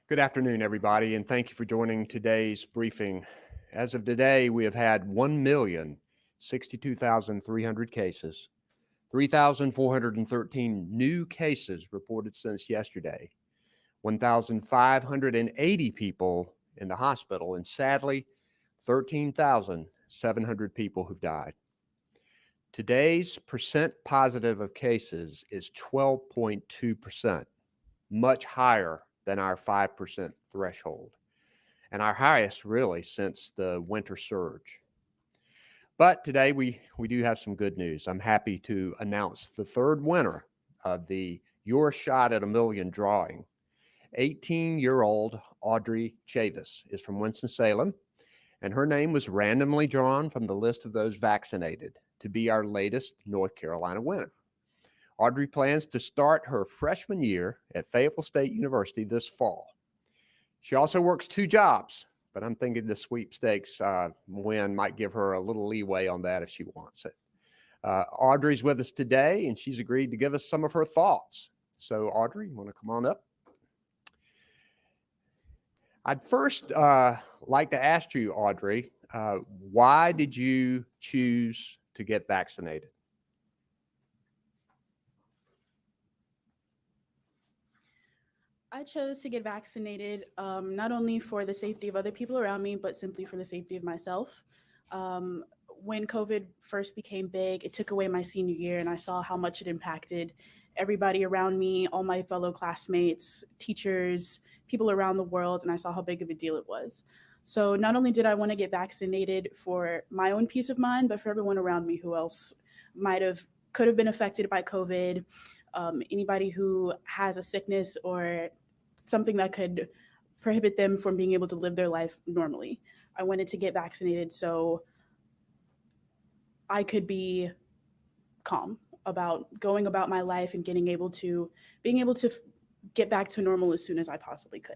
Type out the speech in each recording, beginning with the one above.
Good afternoon, everybody, and thank you for joining today's briefing. As of today, we have had 1,062,300 cases, 3,413 new cases reported since yesterday, 1,580 people in the hospital, and sadly, 13,700 people who've died. Today's percent positive of cases is 12.2%, much higher than our 5% threshold, and our highest really since the winter surge. But today we do have some good news. I'm happy to announce the third winner of the Your Shot at a Million drawing. 18-year-old Audrey Chavis is from Winston-Salem, and her name was randomly drawn from the list of those vaccinated to be our latest North Carolina winner. Audrey plans to start her freshman year at Fayetteville State University this fall. She also works 2 jobs, but I'm thinking the sweepstakes win might give her a little leeway on that if she wants it. Audrey's with us today, and she's agreed to give us some of her thoughts. So Audrey, you want to come on up? I'd first like to ask you, Audrey, why did you choose to get vaccinated? I chose to get vaccinated not only for the safety of other people around me, but simply for the safety of myself. Um, when COVID first became big, it took away my senior year, and I saw how much it impacted everybody around me, all my fellow classmates, teachers, people around the world, and I saw how big of a deal it was. So not only did I want to get vaccinated for my own peace of mind, but for everyone around me who else might have could have been affected by COVID, anybody who has a sickness or something that could prohibit them from being able to live their life normally. I wanted to get vaccinated so I could be calm about going about my life and being able to get back to normal as soon as I possibly could.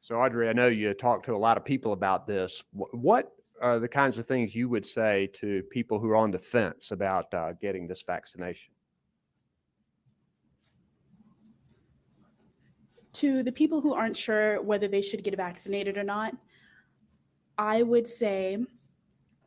So, Audrey, I know you talk to a lot of people about this. What are the kinds of things you would say to people who are on the fence about getting this vaccination? To the people who aren't sure whether they should get vaccinated or not, I would say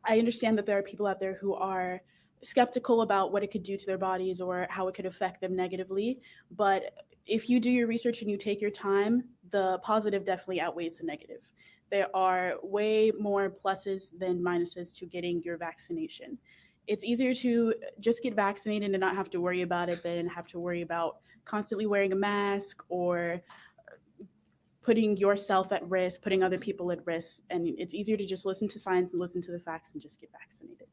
I understand that there are people out there who are skeptical about what it could do to their bodies or how it could affect them negatively. But if you do your research and you take your time, the positive definitely outweighs the negative. There are way more pluses than minuses to getting your vaccination. It's easier to just get vaccinated and not have to worry about it than have to worry about constantly wearing a mask or putting yourself at risk, putting other people at risk. And it's easier to just listen to science and listen to the facts and just get vaccinated.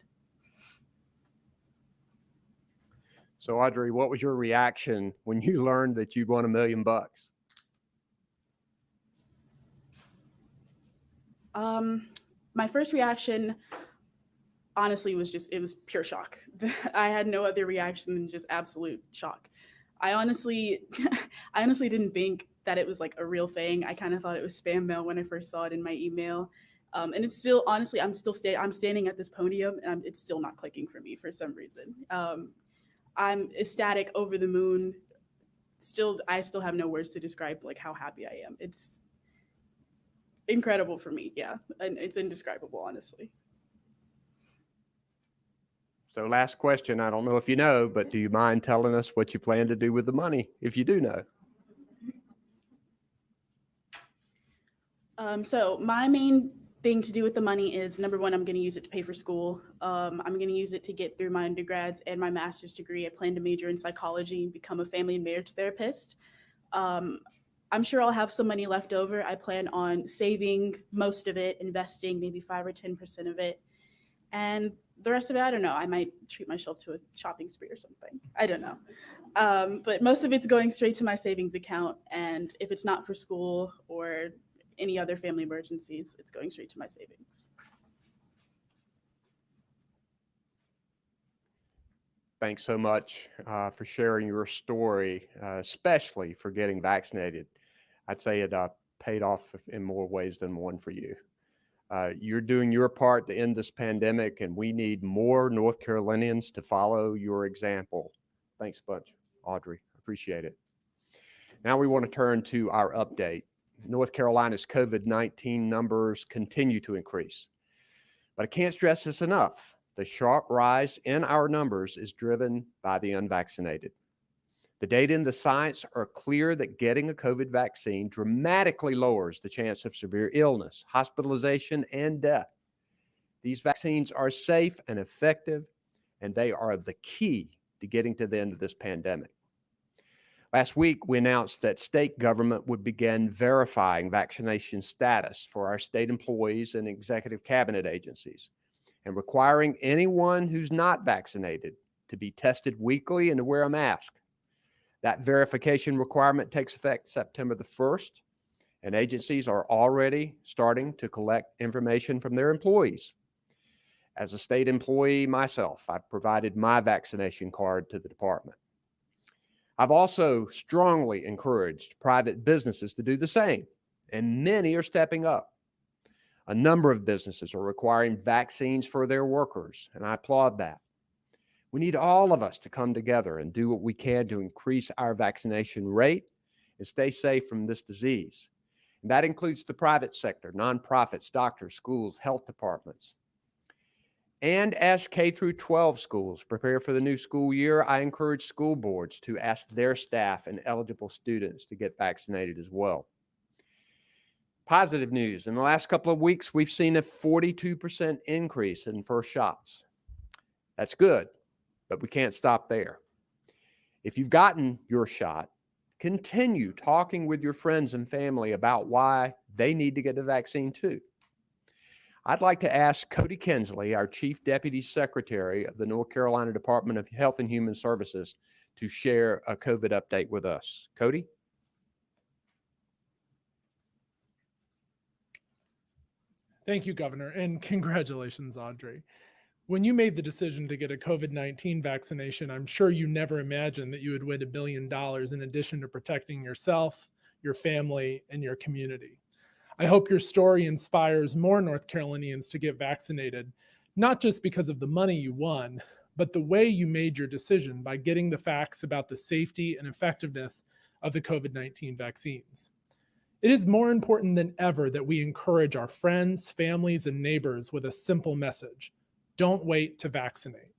So, Audrey, what was your reaction when you learned that you'd won $1 million? My first reaction, honestly, it was pure shock. I had no other reaction than just absolute shock. I honestly, I honestly didn't think that it was like a real thing. I kind of thought it was spam mail when I first saw it in my email. And it's still, honestly, I'm standing at this podium and it's still not clicking for me for some reason. I'm ecstatic, over the moon. I still have no words to describe like how happy I am. It's incredible for me, yeah, and it's indescribable, honestly. So, last question. I don't know if you know, but do you mind telling us what you plan to do with the money if you do know? So my main thing to do with the money is, number one, I'm going to use it to pay for school. I'm going to use it to get through my undergrads and my master's degree. I plan to major in psychology and become a family and marriage therapist. Um, I'm sure I'll have some money left over. I plan on saving most of it, investing maybe 5 or 10% of it, and the rest of it, I don't know. I might treat myself to a shopping spree or something. I don't know. But most of it's going straight to my savings account, and if it's not for school or any other family emergencies, it's going straight to my savings. Thanks so much for sharing your story, especially for getting vaccinated. I'd say it paid off in more ways than one for you. You're doing your part to end this pandemic, and we need more North Carolinians to follow your example. Thanks a bunch, Audrey. Appreciate it. Now we want to turn to our update. North Carolina's COVID-19 numbers continue to increase. But I can't stress this enough. The sharp rise in our numbers is driven by the unvaccinated. The data and the science are clear that getting a COVID vaccine dramatically lowers the chance of severe illness, hospitalization, and death. These vaccines are safe and effective, and they are the key to getting to the end of this pandemic. Last week, we announced that state government would begin verifying vaccination status for our state employees and executive cabinet agencies, and requiring anyone who's not vaccinated to be tested weekly and to wear a mask. That verification requirement takes effect September the 1st, and agencies are already starting to collect information from their employees. As a state employee myself, I've provided my vaccination card to the department. I've also strongly encouraged private businesses to do the same, and many are stepping up. A number of businesses are requiring vaccines for their workers, and I applaud that. We need all of us to come together and do what we can to increase our vaccination rate and stay safe from this disease. And that includes the private sector, nonprofits, doctors, schools, health departments. And as K through 12 schools prepare for the new school year, I encourage school boards to ask their staff and eligible students to get vaccinated as well. Positive news. In the last couple of weeks, we've seen a 42% increase in first shots. That's good, but we can't stop there. If you've gotten your shot, continue talking with your friends and family about why they need to get the vaccine too. I'd like to ask Cody Kinsley, our Chief Deputy Secretary of the North Carolina Department of Health and Human Services, to share a COVID update with us. Cody? Thank you, Governor, and congratulations, Audrey. When you made the decision to get a COVID-19 vaccination, I'm sure you never imagined that you would win $1 billion in addition to protecting yourself, your family, and your community. I hope your story inspires more North Carolinians to get vaccinated, not just because of the money you won, but the way you made your decision by getting the facts about the safety and effectiveness of the COVID-19 vaccines. It is more important than ever that we encourage our friends, families, and neighbors with a simple message: don't wait to vaccinate.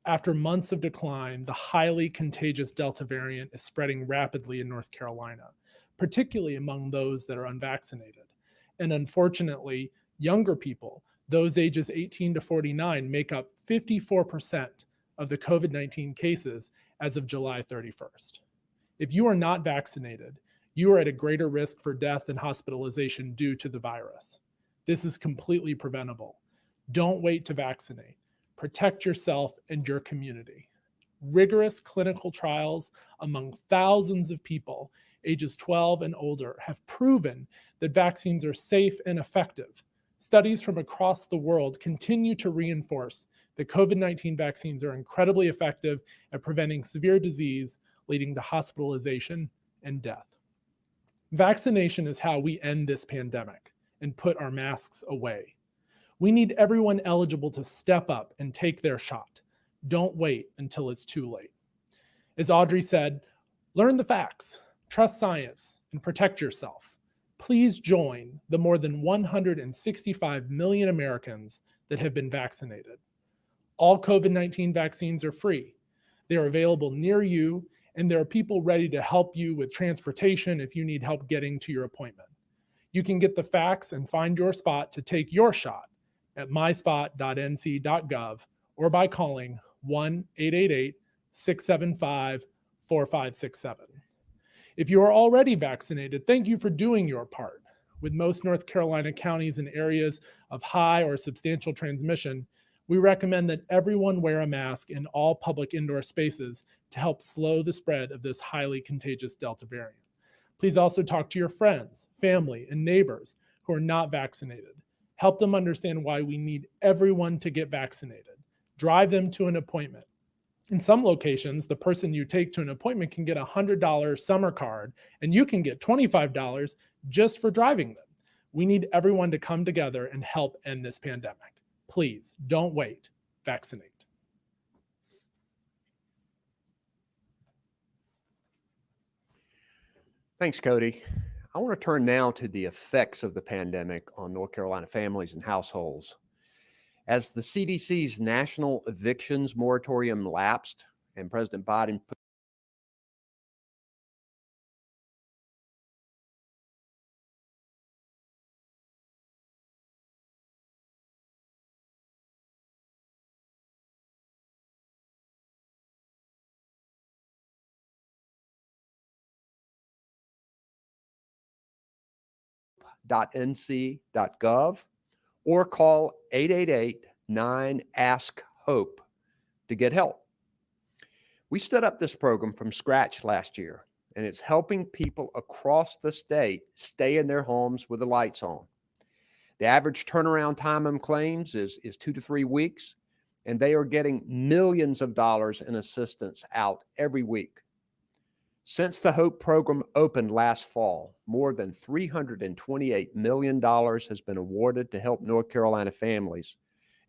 After months of decline, the highly contagious Delta variant is spreading rapidly in North Carolina, particularly among those that are unvaccinated. And unfortunately, younger people, those ages 18 to 49, make up 54% of the COVID-19 cases as of July 31st. If you are not vaccinated, you are at a greater risk for death and hospitalization due to the virus. This is completely preventable. Don't wait to vaccinate. Protect yourself and your community. Rigorous clinical trials among thousands of people ages 12 and older have proven that vaccines are safe and effective. Studies from across the world continue to reinforce that COVID-19 vaccines are incredibly effective at preventing severe disease, leading to hospitalization and death. Vaccination is how we end this pandemic and put our masks away. We need everyone eligible to step up and take their shot. Don't wait until it's too late. As Audrey said, learn the facts, trust science, and protect yourself. Please join the more than 165 million Americans that have been vaccinated. All COVID-19 vaccines are free. They are available near you, and there are people ready to help you with transportation if you need help getting to your appointment. You can get the facts and find your spot to take your shot at myspot.nc.gov or by calling 1-888-675-4567. If you are already vaccinated, thank you for doing your part. With most North Carolina counties in areas of high or substantial transmission, we recommend that everyone wear a mask in all public indoor spaces to help slow the spread of this highly contagious Delta variant. Please also talk to your friends, family, and neighbors who are not vaccinated. Help them understand why we need everyone to get vaccinated. Drive them to an appointment. In some locations, the person you take to an appointment can get a $100 summer card, and you can get $25 just for driving them. We need everyone to come together and help end this pandemic. Please, don't wait. Vaccinate. Thanks, Cody. I want to turn now to the effects of the pandemic on North Carolina families and households. As the CDC's national evictions moratorium lapsed and President Biden put .nc.gov or call 888-9-ASK-HOPE to get help. We stood up this program from scratch last year, and it's helping people across the state stay in their homes with the lights on. The average turnaround time on claims is 2 to 3 weeks, and they are getting millions of dollars in assistance out every week. Since the HOPE program opened last fall, more than $328 million has been awarded to help North Carolina families,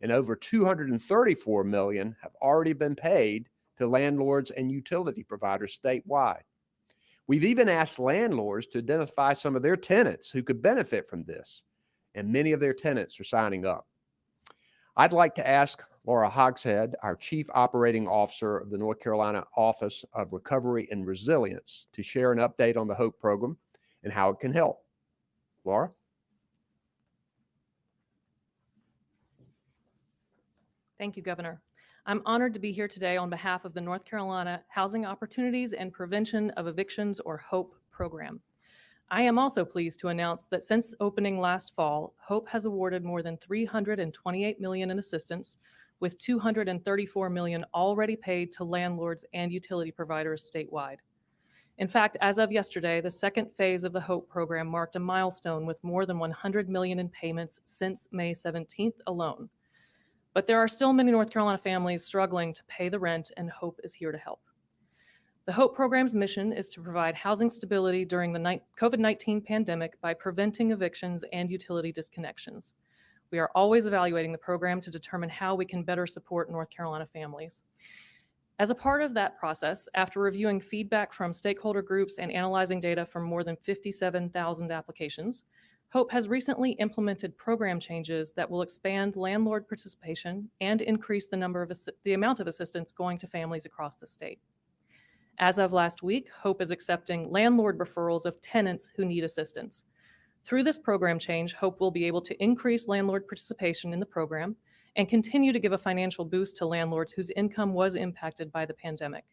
and over $234 million have already been paid to landlords and utility providers statewide. We've even asked landlords to identify some of their tenants who could benefit from this, and many of their tenants are signing up. I'd like to ask Laura Hogshead, our Chief Operating Officer of the North Carolina Office of Recovery and Resilience, to share an update on the HOPE program and how it can help. Laura? Thank you, Governor. I'm honored to be here today on behalf of the North Carolina Housing Opportunities and Prevention of Evictions, or HOPE program. I am also pleased to announce that since opening last fall, HOPE has awarded more than $328 million in assistance, with $234 million already paid to landlords and utility providers statewide. In fact, as of yesterday, the second phase of the HOPE program marked a milestone with more than $100 million in payments since May 17th alone. But there are still many North Carolina families struggling to pay the rent, and HOPE is here to help. The HOPE program's mission is to provide housing stability during the COVID-19 pandemic by preventing evictions and utility disconnections. We are always evaluating the program to determine how we can better support North Carolina families. As a part of that process, after reviewing feedback from stakeholder groups and analyzing data from more than 57,000 applications, HOPE has recently implemented program changes that will expand landlord participation and increase the amount of assistance going to families across the state. As of last week, HOPE is accepting landlord referrals of tenants who need assistance. Through this program change, HOPE will be able to increase landlord participation in the program and continue to give a financial boost to landlords whose income was impacted by the pandemic.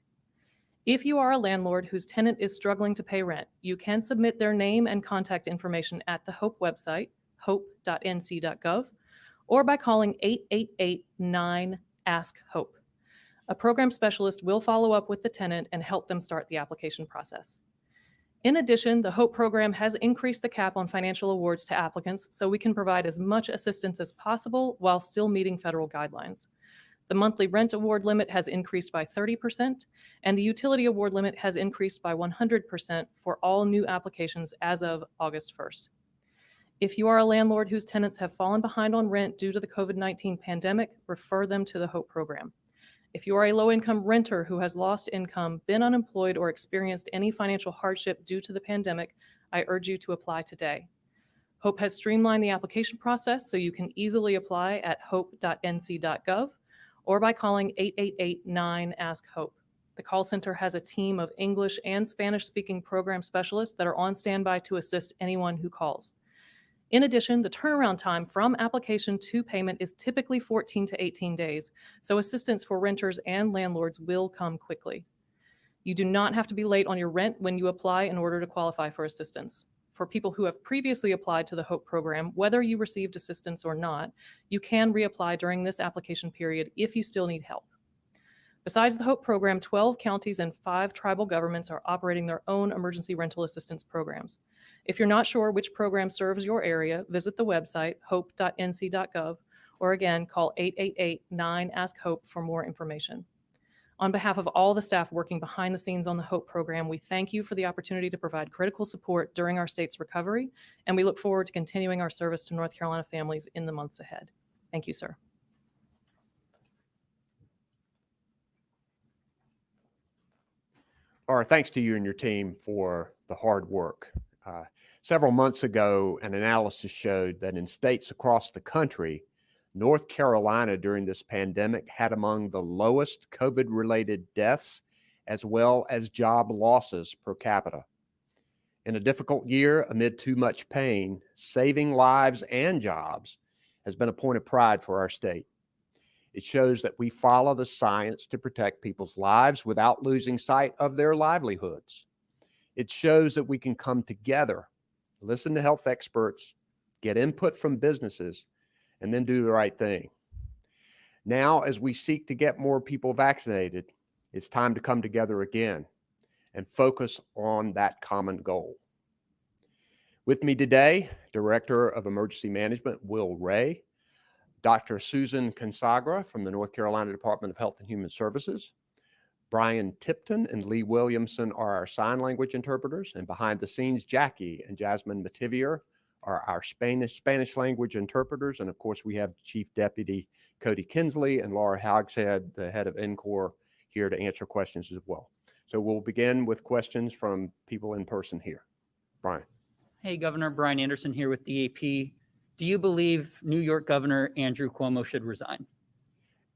If you are a landlord whose tenant is struggling to pay rent, you can submit their name and contact information at the HOPE website, hope.nc.gov, or by calling 888-9-ASK-HOPE. A program specialist will follow up with the tenant and help them start the application process. In addition, the HOPE program has increased the cap on financial awards to applicants so we can provide as much assistance as possible while still meeting federal guidelines. The monthly rent award limit has increased by 30%, and the utility award limit has increased by 100% for all new applications as of August 1st. If you are a landlord whose tenants have fallen behind on rent due to the COVID-19 pandemic, refer them to the HOPE program. If you are a low-income renter who has lost income, been unemployed, or experienced any financial hardship due to the pandemic, I urge you to apply today. HOPE has streamlined the application process so you can easily apply at hope.nc.gov or by calling 888-9-ASK-HOPE. The call center has a team of English and Spanish-speaking program specialists that are on standby to assist anyone who calls. In addition, the turnaround time from application to payment is typically 14 to 18 days, so assistance for renters and landlords will come quickly. You do not have to be late on your rent when you apply in order to qualify for assistance. For people who have previously applied to the HOPE program, whether you received assistance or not, you can reapply during this application period if you still need help. Besides the HOPE program, 12 counties and 5 tribal governments are operating their own emergency rental assistance programs. If you're not sure which program serves your area, visit the website, hope.nc.gov, or again, call 888-9-ASK-HOPE for more information. On behalf of all the staff working behind the scenes on the HOPE program, we thank you for the opportunity to provide critical support during our state's recovery, and we look forward to continuing our service to North Carolina families in the months ahead. Thank you, sir. Laura, thanks to you and your team for the hard work. Several months ago, an analysis showed that in states across the country, North Carolina during this pandemic had among the lowest COVID-related deaths as well as job losses per capita. In a difficult year amid too much pain, saving lives and jobs has been a point of pride for our state. It shows that we follow the science to protect people's lives without losing sight of their livelihoods. It shows that we can come together, listen to health experts, get input from businesses, and then do the right thing. Now, as we seek to get more people vaccinated, it's time to come together again and focus on that common goal. With me today, Director of Emergency Management, Will Ray, Dr. Susan Consagra from the North Carolina Department of Health and Human Services, Brian Tipton and Lee Williamson are our sign language interpreters, and behind the scenes, Jackie and Jasmine Mativier are our Spanish language interpreters. And of course, we have Chief Deputy Cody Kinsley and Laura Hogshead, the head of NCORE, here to answer questions as well. So we'll begin with questions from people in person here. Brian. Hey, Governor. Brian Anderson here with DAP. Do you believe New York Governor Andrew Cuomo should resign?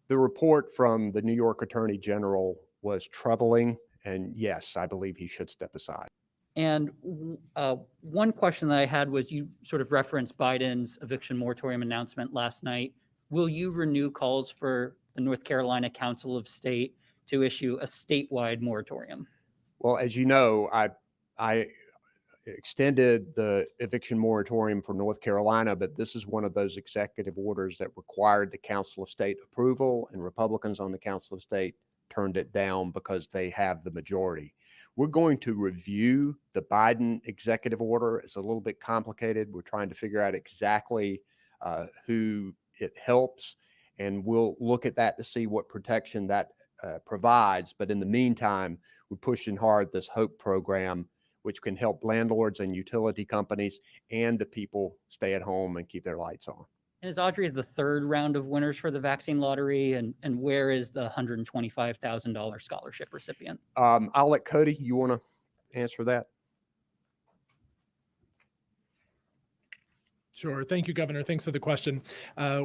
The report from the New York Attorney General was troubling, and yes, I believe he should step aside. And one question that I had was, you sort of referenced Biden's eviction moratorium announcement last night. Will you renew calls for the North Carolina Council of State to issue a statewide moratorium? Well, as you know, I extended the eviction moratorium for North Carolina, but this is one of those executive orders that required the Council of State approval, and Republicans on the Council of State turned it down because they have the majority. We're going to review the Biden executive order. It's a little bit complicated. We're trying to figure out exactly who it helps, and we'll look at that to see what protection that provides. But in the meantime, we're pushing hard this HOPE program, which can help landlords and utility companies and the people stay at home and keep their lights on. And is Audrey the third round of winners for the vaccine lottery? And where is the $125,000 scholarship recipient? I'll let Cody, you want to answer that? Sure. Thank you, Governor. Thanks for the question.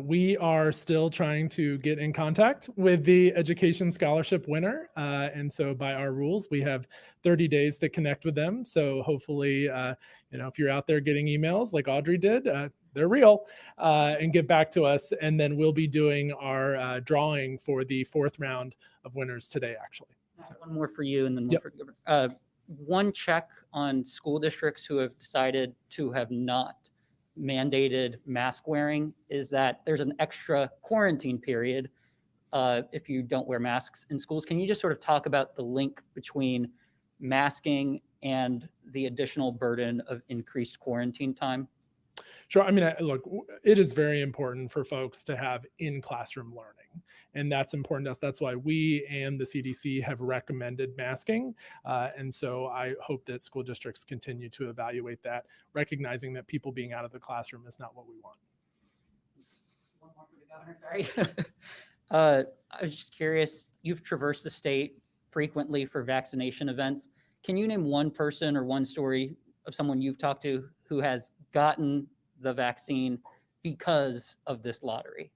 We are still trying to get in contact with the education scholarship winner. And so by our rules, we have 30 days to connect with them. So hopefully, if you're out there getting emails like Audrey did, they're real, and get back to us. And then we'll be doing our drawing for the fourth round of winners today, actually. So. One more for you and then one for the Governor. One check on school districts who have decided to have not mandated mask wearing is that there's an extra quarantine period if you don't wear masks in schools. Can you just sort of talk about the link between masking and the additional burden of increased quarantine time? Sure. I mean, look, it is very important for folks to have in-classroom learning, and that's important to us. That's why we and the CDC have recommended masking. And so I hope that school districts continue to evaluate that, recognizing that people being out of the classroom is not what we want. One more for the Governor, sorry. I was just curious, you've traversed the state frequently for vaccination events. Can you name one person or one story of someone you've talked to who has gotten the vaccine because of this lottery?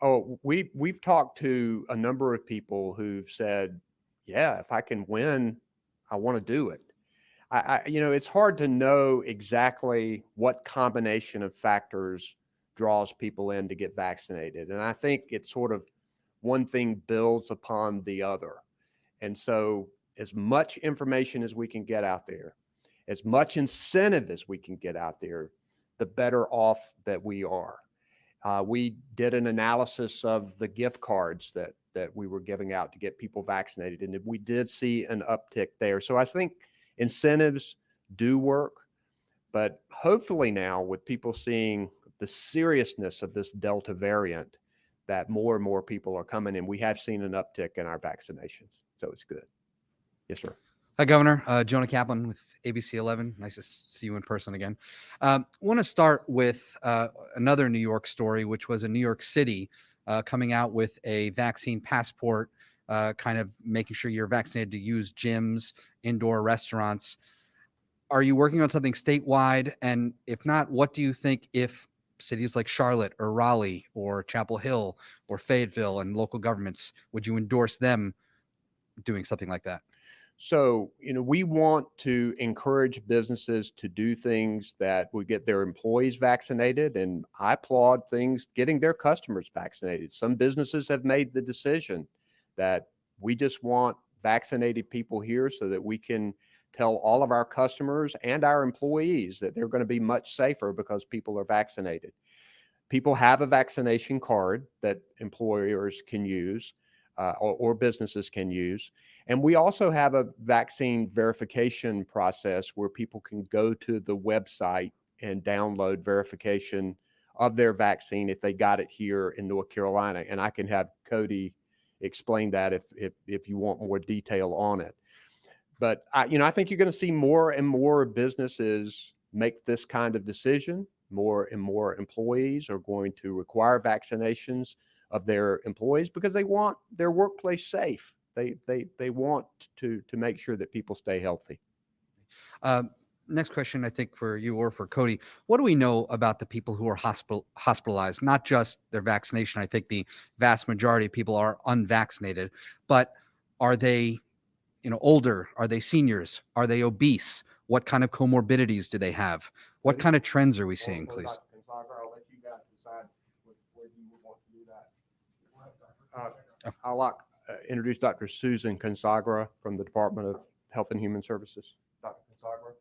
Oh, we've talked to a number of people who've said, yeah, if I can win, I want to do it. It's hard to know exactly what combination of factors draws people in to get vaccinated. And I think it's sort of one thing builds upon the other. And so as much information as we can get out there, as much incentive as we can get out there, the better off that we are. We did an analysis of the gift cards that we were giving out to get people vaccinated, and we did see an uptick there. So I think incentives do work, but hopefully now with people seeing the seriousness of this Delta variant, that more and more people are coming in. We have seen an uptick in our vaccinations, so it's good. Yes, sir. Hi, Governor. Jonah Kaplan with ABC 11. Nice to see you in person again. Want to start with another New York story, which was in New York City coming out with a vaccine passport, kind of making sure you're vaccinated to use gyms, indoor restaurants. Are you working on something statewide? And if not, what do you think if cities like Charlotte or Raleigh or Chapel Hill or Fayetteville and local governments, would you endorse them doing something like that? So, we want to encourage businesses to do things that would get their employees vaccinated. And I applaud things getting their customers vaccinated. Some businesses have made the decision that we just want vaccinated people here so that we can tell all of our customers and our employees that they're going to be much safer because people are vaccinated. People have a vaccination card that employers can use. Or businesses can use. And we also have a vaccine verification process where people can go to the website and download verification of their vaccine if they got it here in North Carolina. And I can have Cody explain that if you want more detail on it. But I think you're going to see more and more businesses make this kind of decision. More and more employees are going to require vaccinations of their employees because they want their workplace safe. They want to make sure that people stay healthy. next question, I think for you or for Cody, what do we know about the people who are hospitalized? Not just their vaccination. I think the vast majority of people are unvaccinated, but are they, older? Are they seniors? Are they obese? What kind of comorbidities do they have? What kind of trends are we seeing, please? Dr. Consagra, I'll let you guys decide where you would want to do that. I'll introduce Dr. Susan Consagra from the Department of Health and Human Services. Dr. Consagra.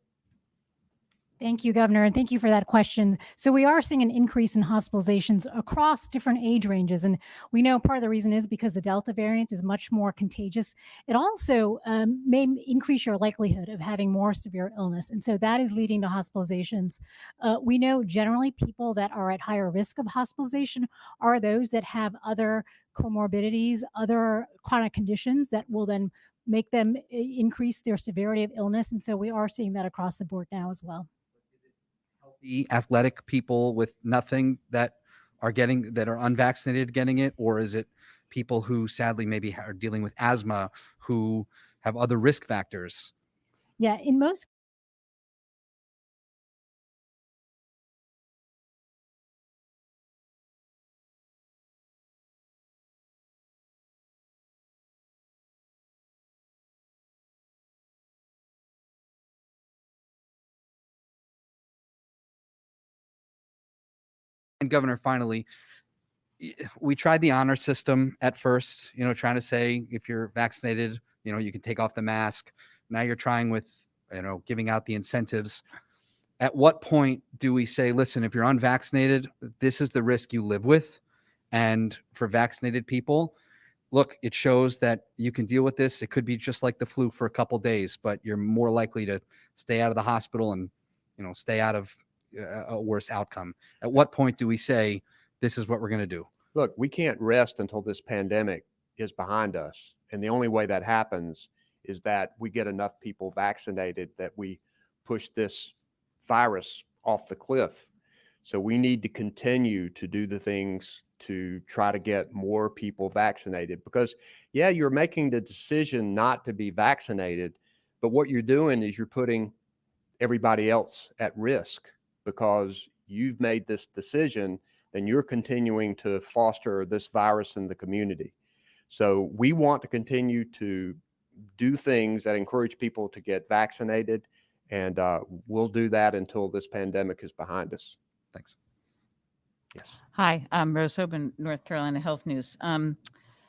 Thank you, Governor, and thank you for that question. So we are seeing an increase in hospitalizations across different age ranges, and we know part of the reason is because the Delta variant is much more contagious. It also may increase your likelihood of having more severe illness, and so that is leading to hospitalizations. We know generally people that are at higher risk of hospitalization are those that have other comorbidities, other chronic conditions that will then make them increase their severity of illness, and so we are seeing that across the board now as well. The athletic people with nothing that are unvaccinated getting it, or is it people who sadly maybe are dealing with asthma, who have other risk factors? Yeah, in most And Governor, finally, we tried the honor system at first, trying to say if you're vaccinated, you can take off the mask. Now you're trying with, giving out the incentives. At what point do we say, listen, if you're unvaccinated, this is the risk you live with? And for vaccinated people, look, it shows that you can deal with this. It could be just like the flu for a couple days, but you're more likely to stay out of the hospital and, stay out of a worse outcome. At what point do we say, this is what we're going to do? Look, we can't rest until this pandemic is behind us. And the only way that happens is that we get enough people vaccinated that we push this virus off the cliff. So we need to continue to do the things to try to get more people vaccinated, because yeah, you're making the decision not to be vaccinated, but what you're doing is you're putting everybody else at risk because you've made this decision, then you're continuing to foster this virus in the community. So we want to continue to do things that encourage people to get vaccinated, and we'll do that until this pandemic is behind us. Thanks. Yes. Hi, I'm Rose Hoban, North Carolina Health News.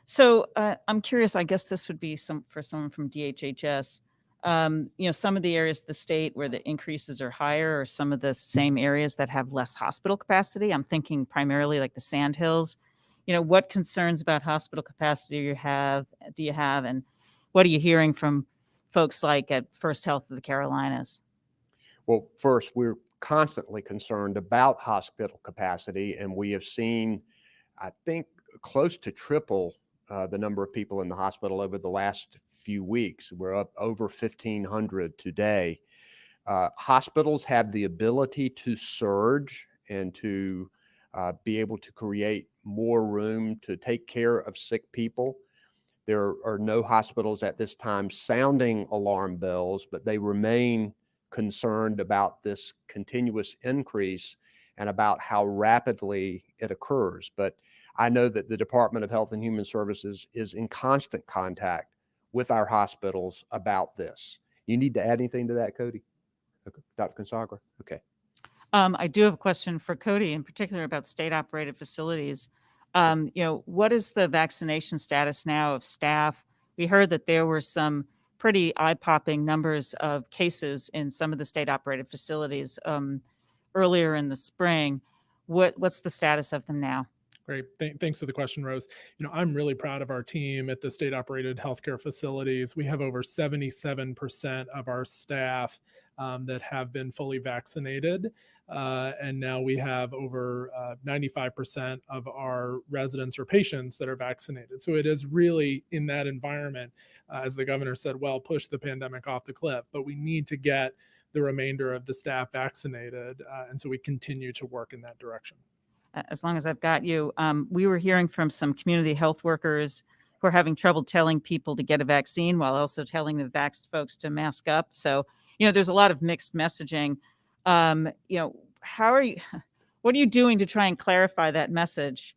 So I'm curious, I guess this would be for someone from DHHS. Some of the areas of the state where the increases are higher are some of the same areas that have less hospital capacity. I'm thinking primarily like the Sandhills. What concerns about hospital capacity do you have, and what are you hearing from folks like at First Health of the Carolinas? Well, first, we're constantly concerned about hospital capacity, and we have seen, I think, close to triple the number of people in the hospital over the last few weeks. We're up over 1,500 today. Hospitals have the ability to surge and to be able to create more room to take care of sick people. There are no hospitals at this time sounding alarm bells, but they remain concerned about this continuous increase and about how rapidly it occurs. But I know that the Department of Health and Human Services is in constant contact with our hospitals about this. You need to add anything to that, Cody? Okay. Dr. Consagra? Okay. I do have a question for Cody, in particular about state-operated facilities. What is the vaccination status now of staff? We heard that there were some pretty eye-popping numbers of cases in some of the state-operated facilities earlier in the spring. What's the status of them now? Great. Thanks for the question, Rose. I'm really proud of our team at the state-operated healthcare facilities. We have over 77% of our staff that have been fully vaccinated. And now we have over 95% of our residents or patients that are vaccinated. So it is really in that environment, as the governor said, well, push the pandemic off the cliff, but we need to get the remainder of the staff vaccinated. And so we continue to work in that direction. As long as I've got you, we were hearing from some community health workers who are having trouble telling people to get a vaccine while also telling the vaxxed folks to mask up. So there's a lot of mixed messaging. How are you, what are you doing to try and clarify that message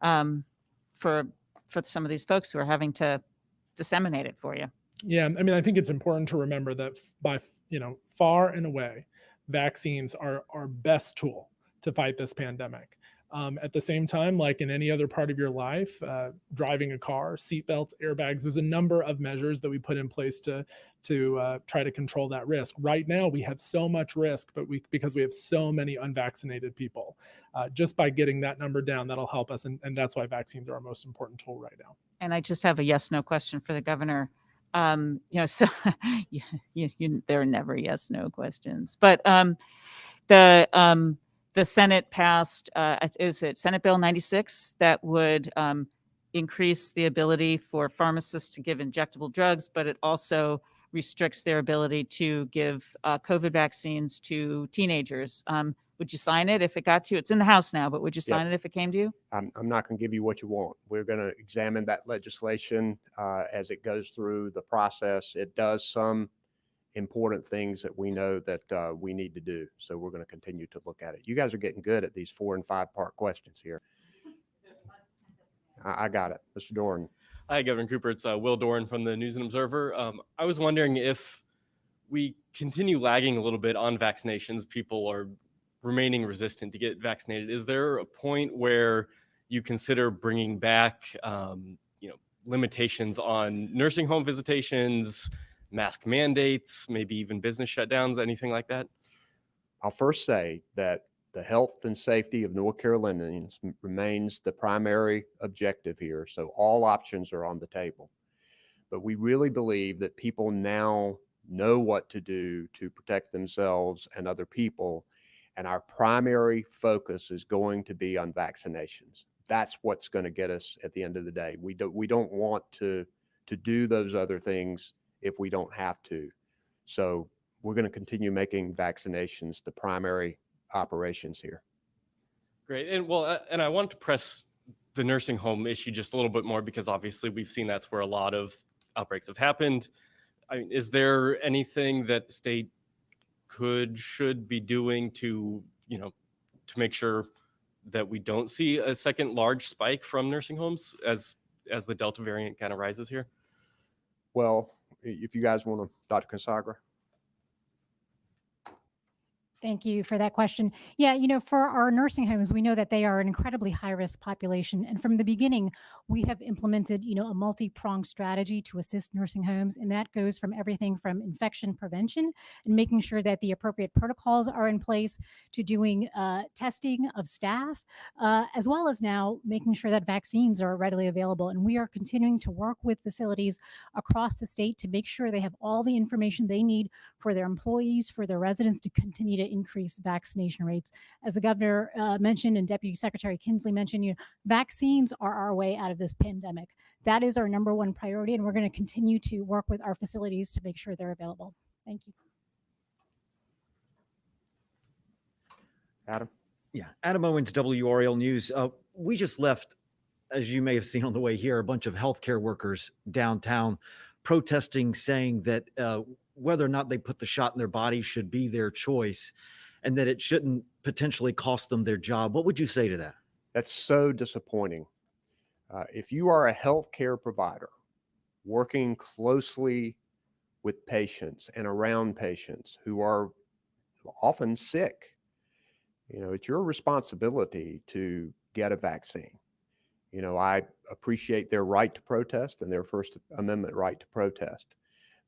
for some of these folks who are having to disseminate it for you? Yeah, I mean, I think it's important to remember that far and away, vaccines are our best tool to fight this pandemic. At the same time, like in any other part of your life, driving a car, seatbelts, airbags, there's a number of measures that we put in place to try to control that risk. Right now, we have so much risk, because we have so many unvaccinated people. Just by getting that number down, that'll help us, and that's why vaccines are our most important tool right now. And I just have a yes/no question for the governor. So there are never yes/no questions, but the Senate passed, is it Senate Bill 96 that would increase the ability for pharmacists to give injectable drugs, but it also restricts their ability to give COVID vaccines to teenagers. Would you sign it if it got to you? It's in the House now, but would you sign it if it came to you? I'm not going to give you what you want. We're going to examine that legislation as it goes through the process. It does some important things that we know that we need to do. So we're going to continue to look at it. You guys are getting good at these 4 and 5 part questions here. I got it. Mr. Doran. Hi, Governor Cooper. It's Will Doran from the News and Observer. I was wondering if we continue lagging a little bit on vaccinations, people are remaining resistant to get vaccinated. Is there a point where you consider bringing back, limitations on nursing home visitations, mask mandates, maybe even business shutdowns, anything like that? I'll first say that the health and safety of North Carolinians remains the primary objective here. So all options are on the table. But we really believe that people now know what to do to protect themselves and other people. And our primary focus is going to be on vaccinations. That's what's going to get us at the end of the day. We don't want to do those other things if we don't have to. So we're going to continue making vaccinations the primary operations here. Great. And I want to press the nursing home issue just a little bit more, because obviously we've seen that's where a lot of outbreaks have happened. I mean, is there anything that the state should be doing to make sure that we don't see a second large spike from nursing homes as the Delta variant kind of rises here? Well, if you guys want to, Dr. Consagra. Thank you for that question. Yeah, for our nursing homes, we know that they are an incredibly high-risk population. And from the beginning, we have implemented, a multi-pronged strategy to assist nursing homes. And that goes from everything from infection prevention and making sure that the appropriate protocols are in place, to doing testing of staff, as well as now making sure that vaccines are readily available. And we are continuing to work with facilities across the state to make sure they have all the information they need for their employees, for their residents, to continue to increase vaccination rates. As the governor mentioned, and Deputy Secretary Kinsley mentioned, vaccines are our way out of this pandemic. That is our number one priority, and we're going to continue to work with our facilities to make sure they're available. Thank you. Adam? Yeah, Adam Owens, WRL News. We just left, as you may have seen on the way here, a bunch of healthcare workers downtown protesting, saying that whether or not they put the shot in their body should be their choice, and that it shouldn't potentially cost them their job. What would you say to that? That's so disappointing. If you are a healthcare provider working closely with patients and around patients who are often sick, it's your responsibility to get a vaccine. I appreciate their right to protest and their First Amendment right to protest.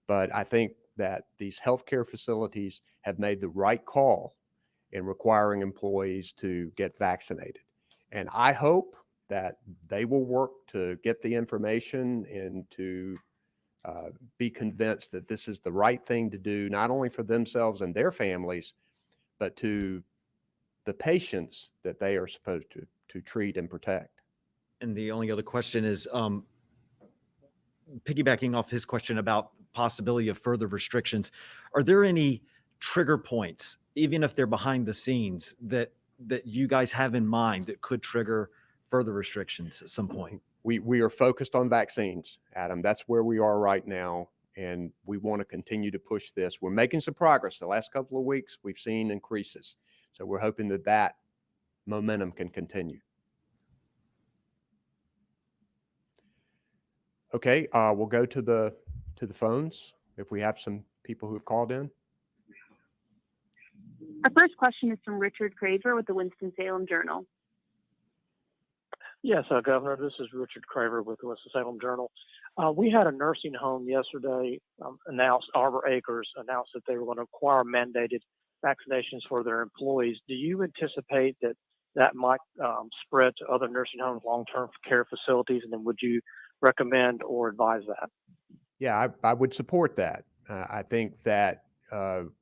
But I think that these healthcare facilities have made the right call in requiring employees to get vaccinated. And I hope that they will work to get the information and to be convinced that this is the right thing to do, not only for themselves and their families, but to the patients that they are supposed to treat and protect. And the only other question is, piggybacking off his question about possibility of further restrictions, are there any trigger points, even if they're behind the scenes, that you guys have in mind that could trigger further restrictions at some point? We are focused on vaccines, Adam. That's where we are right now. and we want to continue to push this. We're making some progress. The last couple of weeks, we've seen increases. So we're hoping that that momentum can continue. Okay, we'll go to the phones if we have some people who've called in. Our first question is from Richard Craver with the Winston-Salem Journal. Yes, Governor, this is Richard Craver with the Winston-Salem Journal. We had a nursing home yesterday Arbor Acres announced that they were going to require mandated vaccinations for their employees. Do you anticipate that that might spread to other nursing homes, long-term care facilities, and then would you recommend or advise that? Yeah, I would support that. I think that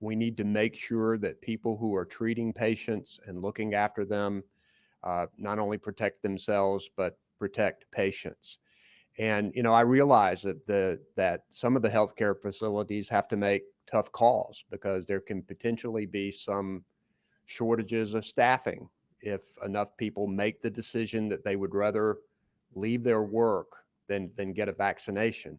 we need to make sure that people who are treating patients and looking after them not only protect themselves, but protect patients. And, you know, I realize that some of the healthcare facilities have to make tough calls because there can potentially be some shortages of staffing if enough people make the decision that they would rather leave their work than get a vaccination.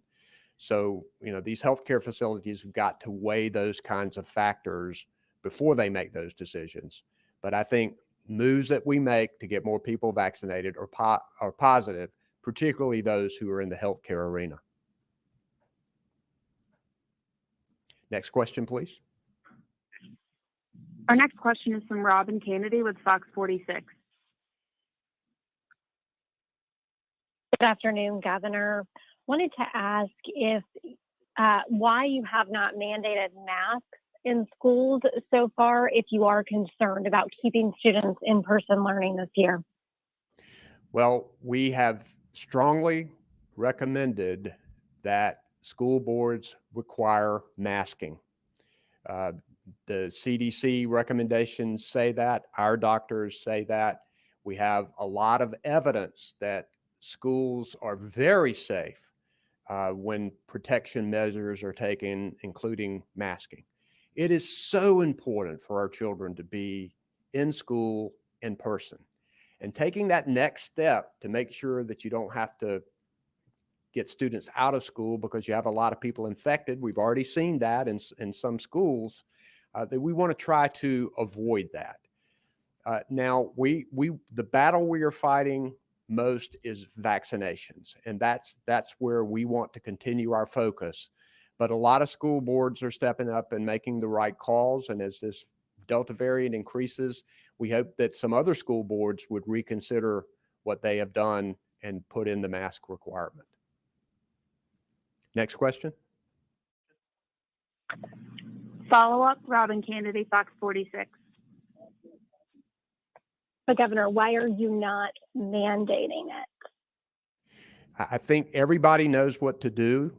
So, you know, these healthcare facilities have got to weigh those kinds of factors before they make those decisions. But I think moves that we make to get more people vaccinated are positive, particularly those who are in the healthcare arena. Next question, please. Our next question is from Robin Kennedy with Fox 46. Good afternoon, Governor. Wanted to ask if why you have not mandated masks in schools so far, if you are concerned about keeping students in person learning this year. Well, we have strongly recommended that school boards require masking. The CDC recommendations say that, our doctors say that. We have a lot of evidence that schools are very safe when protection measures are taken, including masking. It is so important for our children to be in school in person. And taking that next step to make sure that you don't have to get students out of school because you have a lot of people infected. We've already seen that in some schools, that we want to try to avoid that. Now, the battle we are fighting most is vaccinations, and that's where we want to continue our focus. But a lot of school boards are stepping up and making the right calls. And as this Delta variant increases, we hope that some other school boards would reconsider what they have done and put in the mask requirement. Next question. Follow-up, Robin Kennedy, Fox 46. But Governor, why are you not mandating it? I think everybody knows what to do.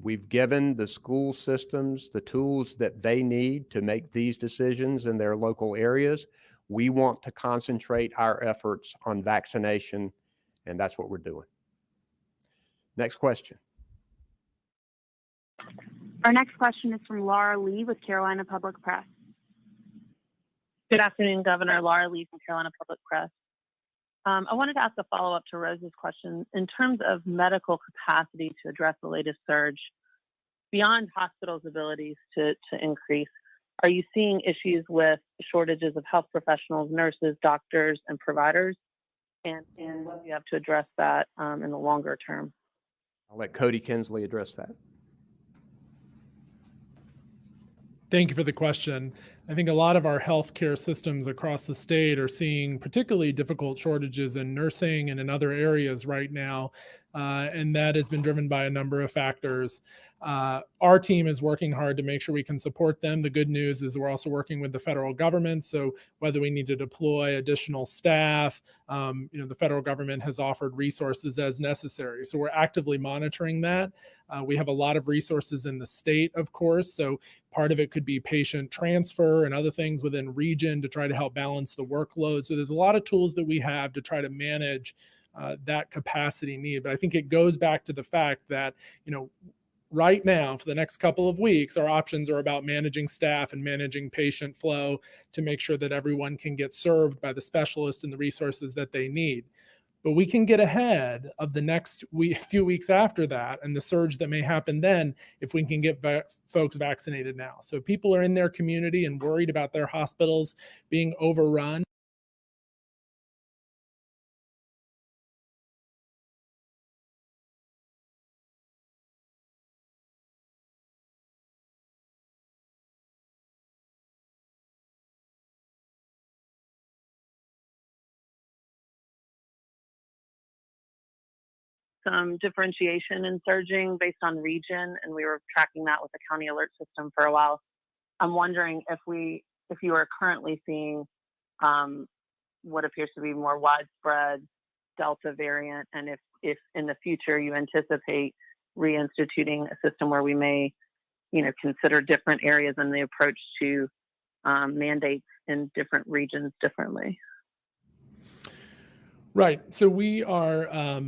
We've given the school systems the tools that they need to make these decisions in their local areas. We want to concentrate our efforts on vaccination, and that's what we're doing. Next question. Our next question is from Laura Lee with Carolina Public Press. Good afternoon, Governor. Laura Lee from Carolina Public Press. I wanted to ask a follow-up to Rose's question. In terms of medical capacity to address the latest surge, beyond hospitals' abilities to increase, are you seeing issues with shortages of health professionals, nurses, doctors, and providers? And what do you have to address that in the longer term? I'll let Cody Kinsley address that. Thank you for the question. I think a lot of our healthcare systems across the state are seeing particularly difficult shortages in nursing and in other areas right now. And that has been driven by a number of factors. Our team is working hard to make sure we can support them. The good news is we're also working with the federal government. So whether we need to deploy additional staff, the federal government has offered resources as necessary. So we're actively monitoring that. We have a lot of resources in the state, of course. So part of it could be patient transfer and other things within region to try to help balance the workload. So there's a lot of tools that we have to try to manage that capacity need. But I think it goes back to the fact that, right now, for the next couple of weeks, our options are about managing staff and managing patient flow to make sure that everyone can get served by the specialists and the resources that they need. but we can get ahead of the next few weeks after that and the surge that may happen then if we can get folks vaccinated now. So if people are in their community and worried about their hospitals being overrun, some differentiation in surging based on region, and we were tracking that with the county alert system for a while. I'm wondering if you are currently seeing what appears to be more widespread Delta variant, and if in the future you anticipate reinstituting a system where we may, consider different areas and the approach to mandates in different regions differently. right. So we are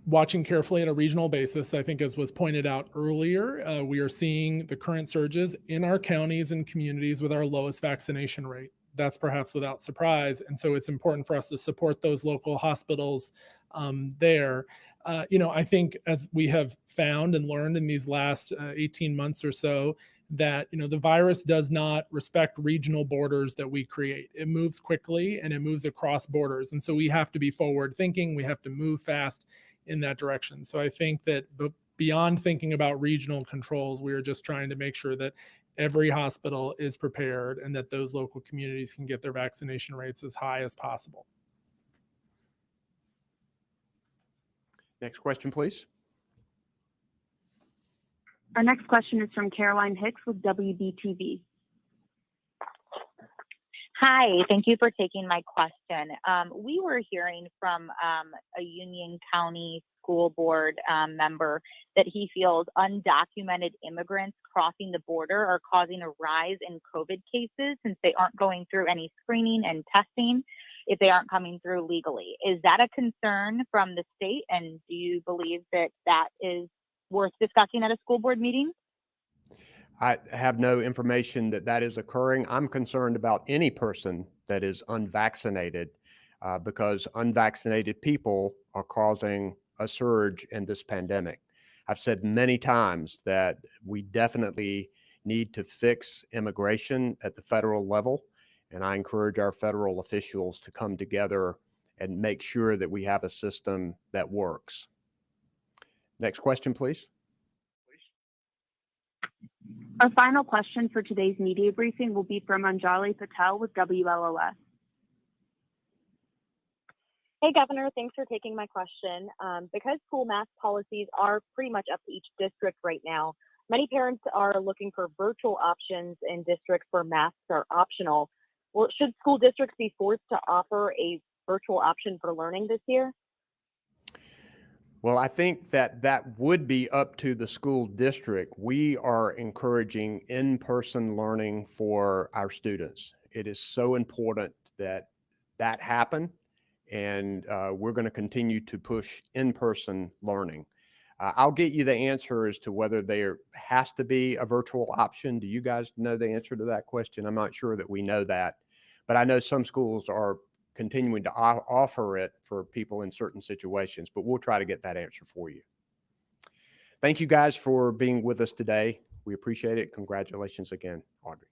watching carefully at a regional basis. I think, as was pointed out earlier, we are seeing the current surges in our counties and communities with our lowest vaccination rate. That's perhaps without surprise. And so it's important for us to support those local hospitals there. I think, as we have found and learned in these last 18 months or so, that the virus does not respect regional borders that we create. It moves quickly and it moves across borders. And so we have to be forward thinking. We have to move fast in that direction. So I think that beyond thinking about regional controls, we are just trying to make sure that every hospital is prepared and that those local communities can get their vaccination rates as high as possible. Next question, please. Our next question is from Caroline Hicks with WBTV. Hi, thank you for taking my question. We were hearing from a Union County school board member that he feels undocumented immigrants crossing the border are causing a rise in COVID cases since they aren't going through any screening and testing if they aren't coming through legally. Is that a concern from the state? And do you believe that that is worth discussing at a school board meeting? I have no information that is occurring. I'm concerned about any person that is unvaccinated because unvaccinated people are causing a surge in this pandemic. I've said many times that we definitely need to fix immigration at the federal level, and I encourage our federal officials to come together and make sure that we have a system that works. Next question, please. Our final question for today's media briefing will be from Anjali Patel with WLOS. Hey, Governor, thanks for taking my question. Because school mask policies are pretty much up to each district right now, many parents are looking for virtual options in districts where masks are optional. Well, should school districts be forced to offer a virtual option for learning this year? Well, I think that would be up to the school district. We are encouraging in-person learning for our students. It is so important that happen, and we're going to continue to push in-person learning. I'll get you the answer as to whether there has to be a virtual option. Do you guys know the answer to that question? I'm not sure that we know that, but I know some schools are continuing to offer it for people in certain situations, but we'll try to get that answer for you. Thank you guys for being with us today. We appreciate it. Congratulations again, Audrey.